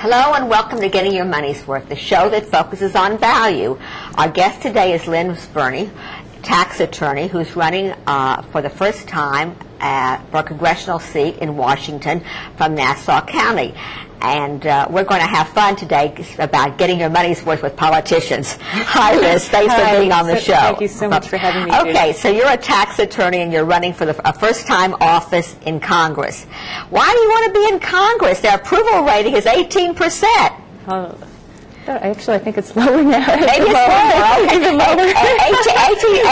Hello and welcome to Getting Your Money's Worth, the show that focuses on value. Our guest today is Liz Berney, tax attorney who's running for the first time for a congressional seat in Washington from Nassau County. And we're going to have fun today about getting your money's worth with politicians. Hi, Liz. Thanks for being on the show. Thank you so much for having me. Okay, so you're a tax attorney and you're running for a first-time office in Congress. Why do you want to be in Congress? Their approval rating is 18%. Actually, I think it's lower now. Maybe it's lower. Okay. Even lower. 18,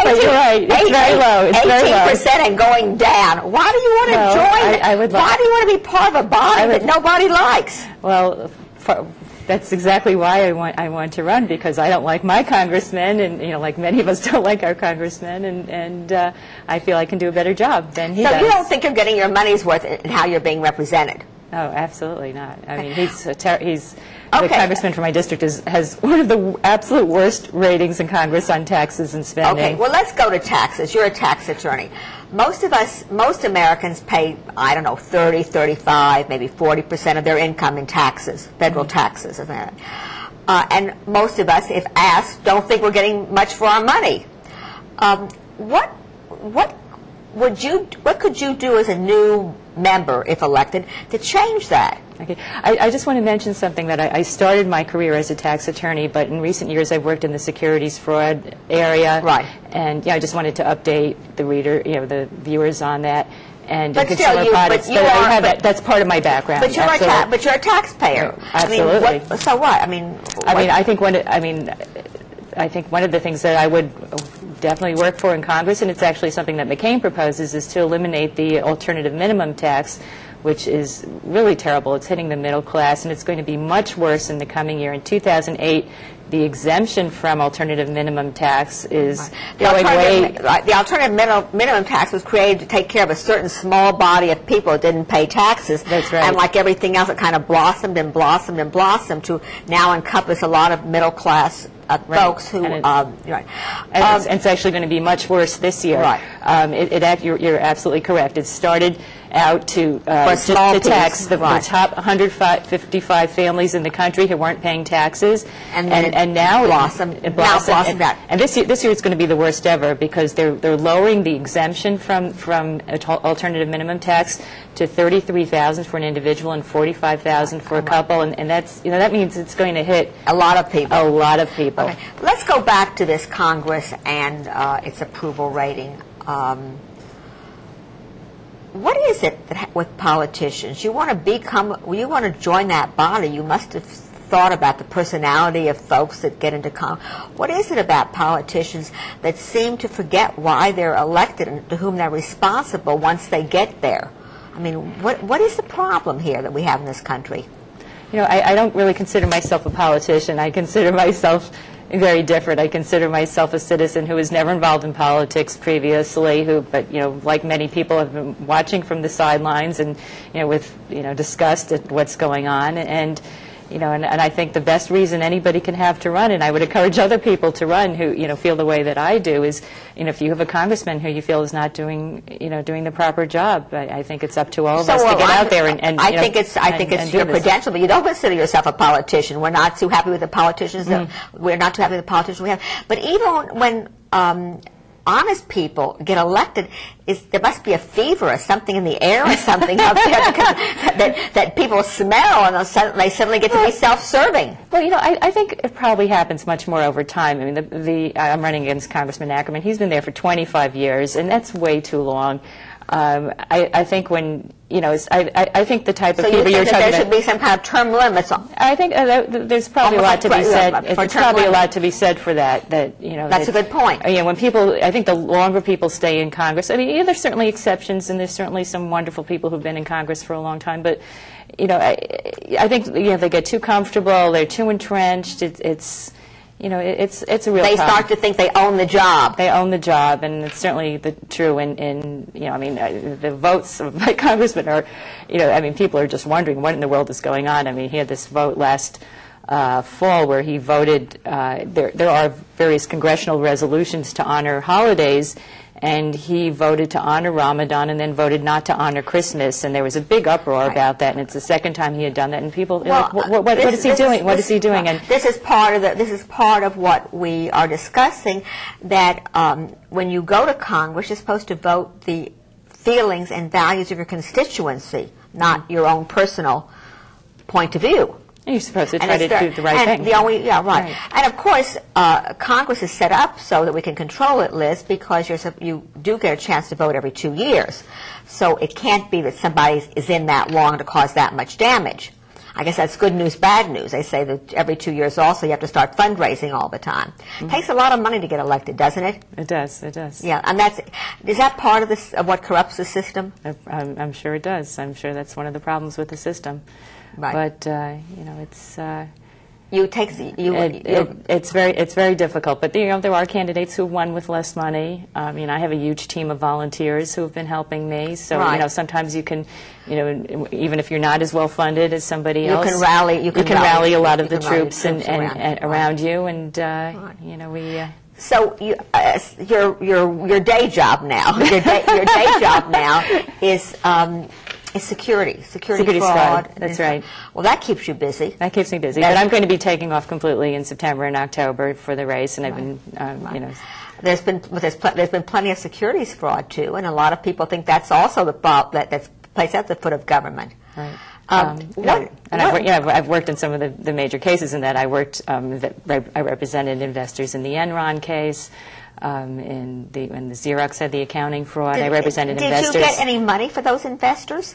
but you're right. It's very low. It's 18% and going down. Why do you want to join? Why do you want to be part of a body that nobody likes? Well, that's exactly why I want to run, because I don't like my congressman, and like many of us don't like our congressmen, and I feel I can do a better job than he does. So you don't think you're getting your money's worth in how you're being represented? Oh, absolutely not. I mean, the congressman from my district has one of the absolute worst ratings in Congress on taxes and spending. Okay, well, let's go to taxes. You're a tax attorney. Most Americans pay, I don't know, 30, 35, maybe 40% of their income in taxes, federal taxes, isn't it? And most of us, if asked, don't think we're getting much for our money. What could you do as a new member, if elected, to change that? Okay. I just want to mention something that I started my career as a tax attorney, but in recent years I've worked in the securities fraud area. Right. And I just wanted to update the reader, the viewers on that. And but consumer products. That's part of my background. But you're a taxpayer. Absolutely. I mean, so what? I think one of the things that I would definitely work for in Congress, and it's actually something that McCain proposes, is to eliminate the alternative minimum tax, which is really terrible. It's hitting the middle class, and it's going to be much worse in the coming year. In 2008, the exemption from alternative minimum tax is going away. The alternative minimum tax was created to take care of a certain small body of people that didn't pay taxes. That's right. And like everything else, it kind of blossomed and blossomed and blossomed to now encompass a lot of middle class folks who, it's actually going to be much worse this year. Right. You're absolutely correct. It started out to tax the top 155 families in the country who weren't paying taxes, and now blossomed. And this year it's going to be the worst ever, because they're lowering the exemption from alternative minimum tax to $33,000 for an individual and $45,000 for a couple, and that's that means it's going to hit a lot of people. A lot of people. Okay. Let's go back to this Congress and its approval rating. What is it with politicians? You want to join that body, you must have thought about the personality of folks that get into Congress. What is it about politicians that seem to forget why they're elected and to whom they're responsible once they get there? I mean, what is the problem here that we have in this country? I don't really consider myself a politician. I consider myself very different. I consider myself a citizen who was never involved in politics previously, but like many people, have been watching from the sidelines and with disgust at what's going on, and I think the best reason anybody can have to run, and I would encourage other people to run who feel the way that I do, is if you have a congressman who you feel is not doing the proper job, I think it's up to all of us to get out there and I think it's your credential, but you don't consider yourself a politician. We're not too happy with the politicians. We're not too happy with the politicians we have. But even when honest people get elected, there must be a fever or something in the air or something up there that people smell, and they suddenly get to be self-serving. Well, I think it probably happens much more over time. I mean, I'm running against Congressman Ackerman. He's been there for 25 years, and that's way too long. I think when I think the type of fever you're talking about. So you think that there should be some kind of term limits? I think there's probably a lot to be said. It's probably a lot to be said for that. That's a good point. When people, I think the longer people stay in Congress, I mean, there's certainly exceptions, and there's certainly some wonderful people who've been in Congress for a long time. But I think they get too comfortable. They're too entrenched. It's a real problem. They start to think they own the job. They own the job, and it's certainly true the votes of my congressman are, people are just wondering what in the world is going on. I mean, he had this vote last fall where he voted, there are various congressional resolutions to honor holidays, and he voted to honor Ramadan and then voted not to honor Christmas, and there was a big uproar about that, and it's the second time he had done that, and people, like, what is he doing? What is he doing? And this is part of what we are discussing, that when you go to Congress, you're supposed to vote the feelings and values of your constituency, not your own personal point of view. You're supposed to try to do the right thing. Right. And of course, Congress is set up so that we can control it, Liz, because you do get a chance to vote every 2 years. So it can't be that somebody is in that long to cause that much damage. I guess that's good news, bad news. They say that every 2 years also you have to start fundraising all the time. It takes a lot of money to get elected, doesn't it? It does. It does. Yeah, and is that part of this, of what corrupts the system? I'm sure it does. I'm sure that's one of the problems with the system. Right. But you know, it's it's very difficult. But you know, there are candidates who won with less money. You know, I have a huge team of volunteers who have been helping me. So you know, sometimes you can, you know, even if you're not as well funded as somebody else, you can rally a lot of the troops and around you, and you know, we. So your day job now, your day job now is securities fraud. That's right. Well, that keeps you busy. That keeps me busy. But I'm going to be taking off completely in September and October for the race, and I've been, you know. There's been plenty of securities fraud too, and a lot of people think that's also the problem that's placed at the foot of government. Right. I've worked in some of the major cases in that. I represented investors in the Enron case. When the Xerox had the accounting fraud, I represented investors. Did you get any money for those investors?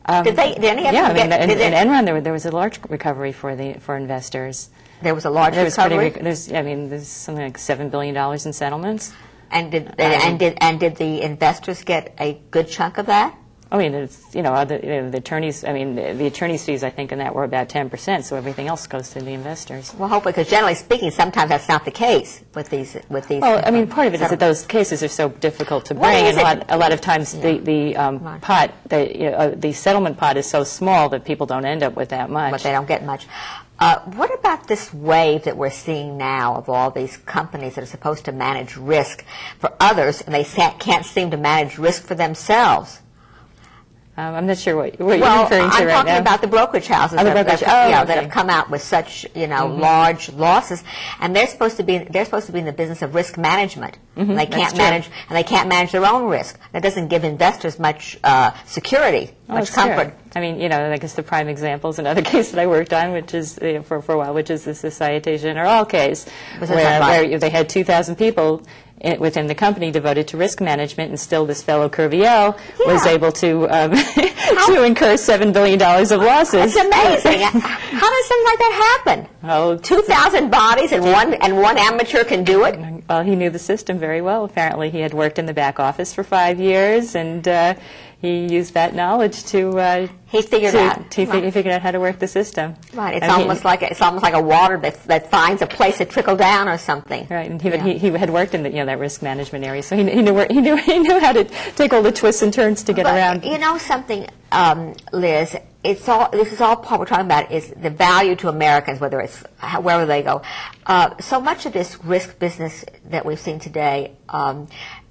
Did any of them get? In Enron, there was a large recovery for investors. There was a large recovery. There's something like $7 billion in settlements. And did the investors get a good chunk of that? I mean, it's, you know, the attorneys. I mean, the attorneys' fees, I think, in that were about 10%. So everything else goes to the investors. Well, hopefully, because generally speaking, sometimes that's not the case with these. Well, I mean, part of it is that those cases are so difficult to bring, and a lot of times the settlement pot is so small that people don't end up with that much. But they don't get much. What about this wave that we're seeing now of all these companies that are supposed to manage risk for others, and they can't seem to manage risk for themselves? I'm not sure what you're referring to right now. I'm talking about the brokerage houses that have come out with such, you know, large losses, and they're supposed to be in the business of risk management. And they can't manage their own risk. That doesn't give investors much security, much comfort. True. I mean, you know, I guess the prime example is another case that I worked on, which is for a while, which is the Societe Generale case, where they had 2,000 people within the company devoted to risk management, and still this fellow Curviel was able to to incur $7 billion of losses. It's amazing. How does something like that happen? Oh, 2,000 bodies and one amateur can do it? Well, he knew the system very well. Apparently, he had worked in the back office for 5 years, and he used that knowledge to he figured out how to work the system. Right. It's almost like a water that finds a place to trickle down or something. Right. And he had worked in that risk management area, so he knew how to take all the twists and turns to get around. You know something, Liz. This is all part we're talking about is the value to Americans, whether it's wherever they go. So much of this risk business that we've seen today.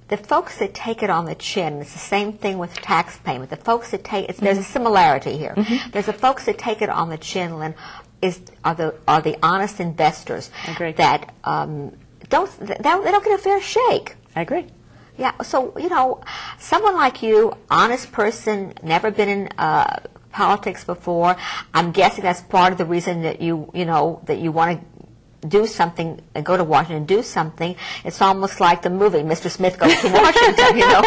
The folks that take it on the chin, it's the same thing with tax payment. The folks that there's a similarity here. There's the folks that take it on the chin, Lynn, are the honest investors that they don't get a fair shake. I agree. Yeah. So you know, someone like you, honest person, never been in politics before. I'm guessing that's part of the reason that you want to do something and go to Washington and do something. It's almost like the movie Mr. Smith Goes to Washington, you know.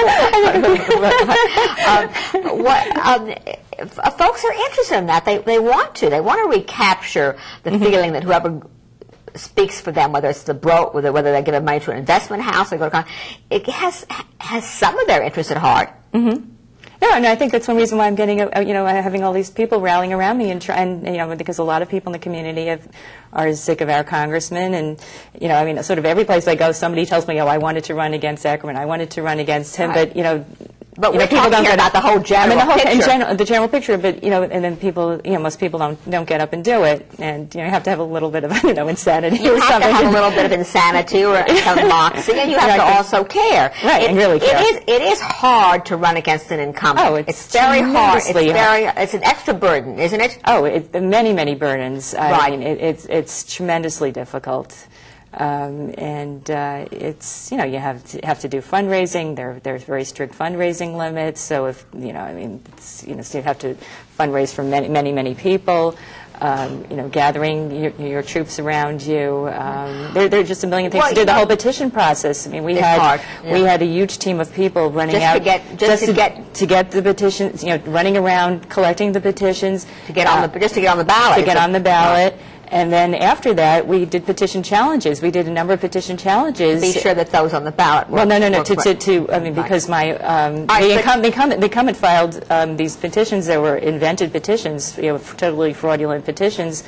Folks are interested in that. They want to recapture the feeling that whoever speaks for them, whether it's the whether they give money to an investment house or go to it has some of their interest at heart. No, and I think that's one reason why I'm getting, having all these people rallying around me, and because a lot of people in the community are sick of our congressman, and sort of every place I go, somebody tells me, I wanted to run against Ackerman, I wanted to run against him, but But we're talking here about the whole general picture. The general picture, but, and then people, most people don't get up and do it, and, you have to have a little bit of, insanity or something. You have to have a little bit of insanity or some moxie, and you have to also care. Right, and really care. It is hard to run against an incumbent. Oh, it's very hard. It's an extra burden, isn't it? Oh, many, many burdens. Right. I mean, it's tremendously difficult. It's, you have to do fundraising. There's very strict fundraising limits. So if, so you have to fundraise for many, many, many people. Gathering your troops around you. There are just a million things to do. The whole petition process. I mean, we had a huge team of people running out to get the petitions. Running around collecting the petitions to get on the ballot. To get on the ballot. And then after that, we did petition challenges. We did a number of petition challenges. Be sure that those on the ballot were... Well, no. Because the incumbent filed these petitions that were invented petitions, totally fraudulent petitions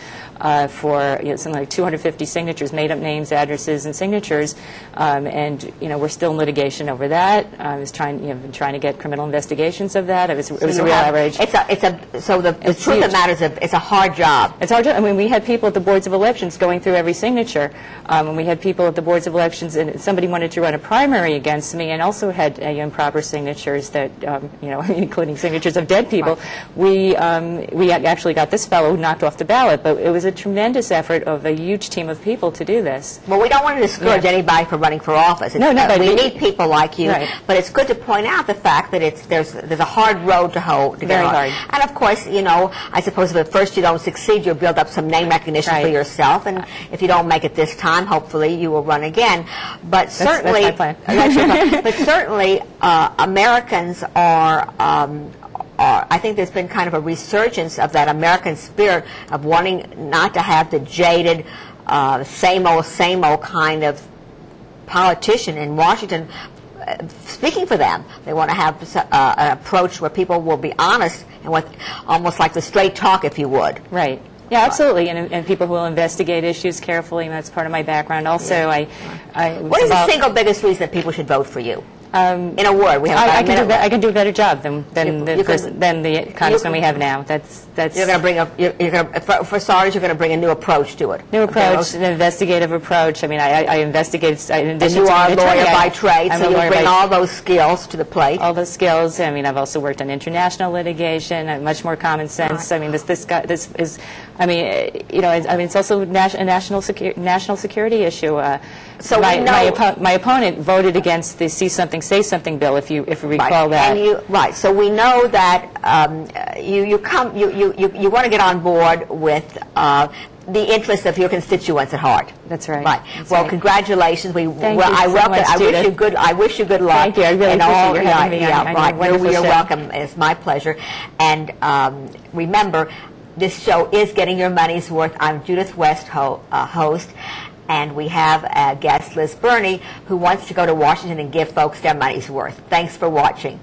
for something like 250 signatures, made-up names, addresses, and signatures. And we're still in litigation over that. I was trying to get criminal investigations of that. It was a real outrage. So the truth of the matter is it's a hard job. It's hard. I mean, we had people at the boards of elections going through every signature. And we had people at the boards of elections, and somebody wanted to run a primary against me, and also had improper signatures that, including signatures of dead people. Right. We actually got this fellow knocked off the ballot, but it was a tremendous effort of a huge team of people to do this. Well, we don't want to discourage anybody from running for office. We need people like you, right. But it's good to point out the fact that there's a hard road to hoe. Very hard. And of course, I suppose if at first you don't succeed, you'll build up some name recognition for yourself, and if you don't make it this time, hopefully you will run again. But certainly, that's my plan. But certainly, Americans are. I think there's been kind of a resurgence of that American spirit of wanting not to have the jaded, same old kind of politician in Washington speaking for them. They want to have an approach where people will be honest and almost like the straight talk, if you would. Right. Yeah, absolutely, and people who will investigate issues carefully, and that's part of my background. Also, what is the single biggest reason that people should vote for you? In a word, we have I can do a better job than the congressman we have now. That's you're going to bring for starters, you're going to bring a new approach to it. New approach, an investigative approach. I mean, I investigate. And you are a lawyer by trade, so you bring all those skills to the plate. All those skills. I mean, I've also worked on international litigation. Much more common sense. I mean, this is. I mean, it's also a national security issue. So my opponent voted against the See Something, Say Something bill, if you recall that. And so we know that you want to get on board with the interests of your constituents at heart. That's right. Right. That's well, right. Congratulations. Thank you so much, Judith. I wish you good luck. Thank you. I really appreciate your having me on. Right. You're welcome. It's my pleasure. And remember, this show is Getting Your Money's Worth. I'm Judith West, host. And we have a guest, Liz Berney, who wants to go to Washington and give folks their money's worth. Thanks for watching.